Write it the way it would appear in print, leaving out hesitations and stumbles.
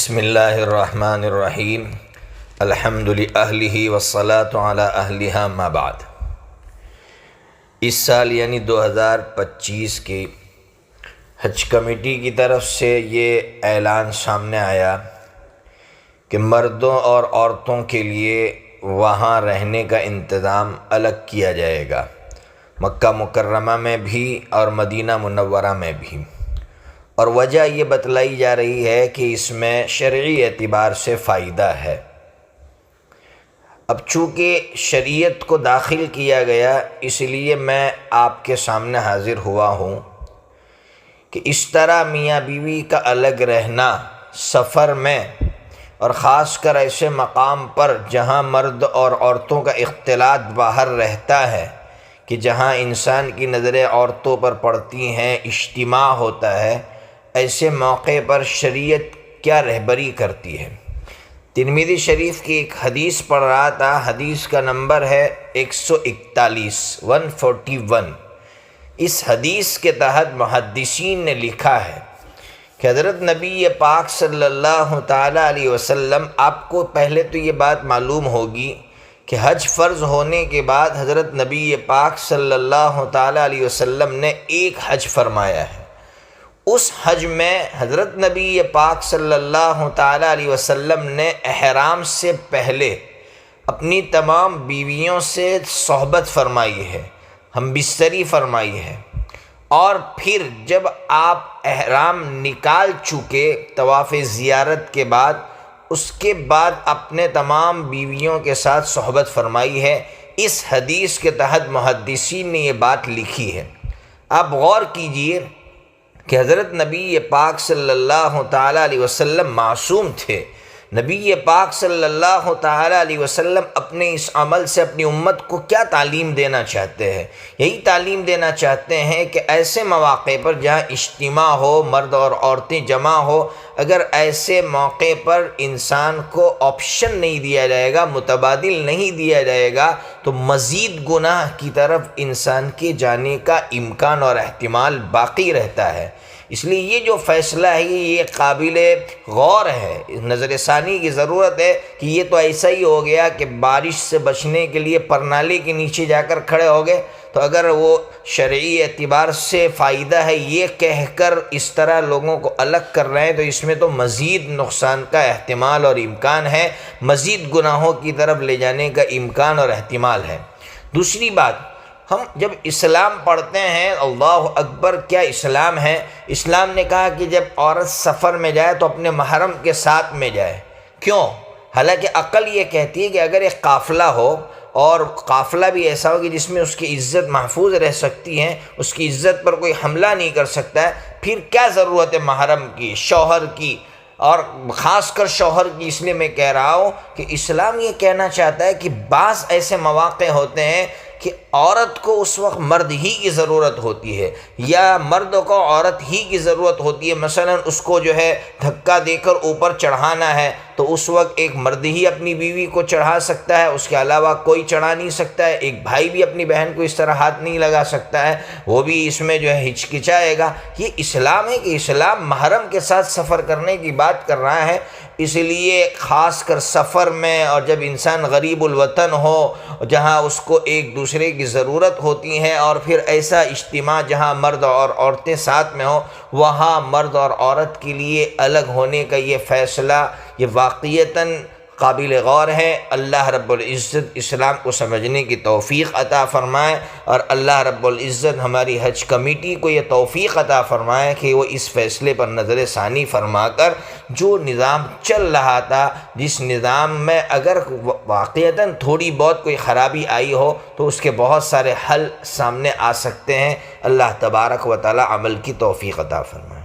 بسم اللہ الرحمن الرحیم الحمد للہ والصلاة علی اہلہا ما بعد۔ اس سال یعنی 2025 کی حج کمیٹی کی طرف سے یہ اعلان سامنے آیا کہ مردوں اور عورتوں کے لیے وہاں رہنے کا انتظام الگ کیا جائے گا، مکہ مکرمہ میں بھی اور مدینہ منورہ میں بھی، اور وجہ یہ بتلائی جا رہی ہے کہ اس میں شرعی اعتبار سے فائدہ ہے۔ اب چونکہ شریعت کو داخل کیا گیا اس لیے میں آپ کے سامنے حاضر ہوا ہوں کہ اس طرح میاں بیوی کا الگ رہنا سفر میں، اور خاص کر ایسے مقام پر جہاں مرد اور عورتوں کا اختلاط باہر رہتا ہے کہ جہاں انسان کی نظریں عورتوں پر پڑتی ہیں، اجتماع ہوتا ہے، ایسے موقع پر شریعت کیا رہبری کرتی ہے۔ ترمذی شریف کی ایک حدیث پڑھ رہا تھا، حدیث کا نمبر ہے 141 اس حدیث کے تحت محدثین نے لکھا ہے کہ حضرت نبی پاک صلی اللہ تعالیٰ علیہ وسلم، آپ کو پہلے تو یہ بات معلوم ہوگی کہ حج فرض ہونے کے بعد حضرت نبی پاک صلی اللہ تعالیٰ علیہ وسلم نے ایک حج فرمایا ہے۔ اس حج میں حضرت نبی پاک صلی اللہ تعالیٰ علیہ وسلم نے احرام سے پہلے اپنی تمام بیویوں سے صحبت فرمائی ہے، ہم بستری فرمائی ہے، اور پھر جب آپ احرام نکال چکے طواف زیارت کے بعد، اس کے بعد اپنے تمام بیویوں کے ساتھ صحبت فرمائی ہے۔ اس حدیث کے تحت محدثین نے یہ بات لکھی ہے۔ آپ غور کیجئے کہ حضرت نبی پاک صلی اللہ تعالیٰ علیہ وسلم معصوم تھے۔ نبی پاک صلی اللہ تعالیٰ علیہ وسلم اپنے اس عمل سے اپنی امت کو کیا تعلیم دینا چاہتے ہیں؟ یہی تعلیم دینا چاہتے ہیں کہ ایسے مواقع پر جہاں اجتماع ہو، مرد اور عورتیں جمع ہو، اگر ایسے موقع پر انسان کو آپشن نہیں دیا جائے گا، متبادل نہیں دیا جائے گا، تو مزید گناہ کی طرف انسان کے جانے کا امکان اور احتمال باقی رہتا ہے۔ اس لیے یہ جو فیصلہ ہے یہ قابل غور ہے، نظر ثانی کی ضرورت ہے کہ یہ تو ایسا ہی ہو گیا کہ بارش سے بچنے کے لیے پرنالے کے نیچے جا کر کھڑے ہو گئے، تو اگر وہ شرعی اعتبار سے فائدہ ہے یہ کہہ کر اس طرح لوگوں کو الگ کر رہے ہیں، تو اس میں تو مزید نقصان کا احتمال اور امکان ہے، مزید گناہوں کی طرف لے جانے کا امکان اور احتمال ہے۔ دوسری بات، ہم جب اسلام پڑھتے ہیں، اللہ اکبر، کیا اسلام ہے! اسلام نے کہا کہ جب عورت سفر میں جائے تو اپنے محرم کے ساتھ میں جائے۔ کیوں؟ حالانکہ عقل یہ کہتی ہے کہ اگر ایک قافلہ ہو، اور قافلہ بھی ایسا ہو کہ جس میں اس کی عزت محفوظ رہ سکتی ہے، اس کی عزت پر کوئی حملہ نہیں کر سکتا ہے، پھر کیا ضرورت ہے محرم کی، شوہر کی، اور خاص کر شوہر کی؟ اس لیے میں کہہ رہا ہوں کہ اسلام یہ کہنا چاہتا ہے کہ بعض ایسے مواقع ہوتے ہیں کہ عورت کو اس وقت مرد ہی کی ضرورت ہوتی ہے، یا مرد کو عورت ہی کی ضرورت ہوتی ہے۔ مثلا اس کو جو ہے دھکا دے کر اوپر چڑھانا ہے، تو اس وقت ایک مرد ہی اپنی بیوی کو چڑھا سکتا ہے، اس کے علاوہ کوئی چڑھا نہیں سکتا ہے۔ ایک بھائی بھی اپنی بہن کو اس طرح ہاتھ نہیں لگا سکتا ہے، وہ بھی اس میں جو ہے ہچکچائے گا۔ یہ اسلام ہے کہ اسلام محرم کے ساتھ سفر کرنے کی بات کر رہا ہے۔ اس لیے خاص کر سفر میں، اور جب انسان غریب الوطن ہو جہاں اس کو ایک دوسرے کی ضرورت ہوتی ہے، اور پھر ایسا اجتماع جہاں مرد اور عورتیں ساتھ میں ہوں، وہاں مرد اور عورت کے لیے الگ ہونے کا یہ فیصلہ یہ واقعتاً قابل غور ہے۔ اللہ رب العزت اسلام کو سمجھنے کی توفیق عطا فرمائے، اور اللہ رب العزت ہماری حج کمیٹی کو یہ توفیق عطا فرمائے کہ وہ اس فیصلے پر نظر ثانی فرما کر جو نظام چل رہا تھا، جس نظام میں اگر واقعتاً تھوڑی بہت کوئی خرابی آئی ہو تو اس کے بہت سارے حل سامنے آ سکتے ہیں۔ اللہ تبارک و تعالی عمل کی توفیق عطا فرمائے۔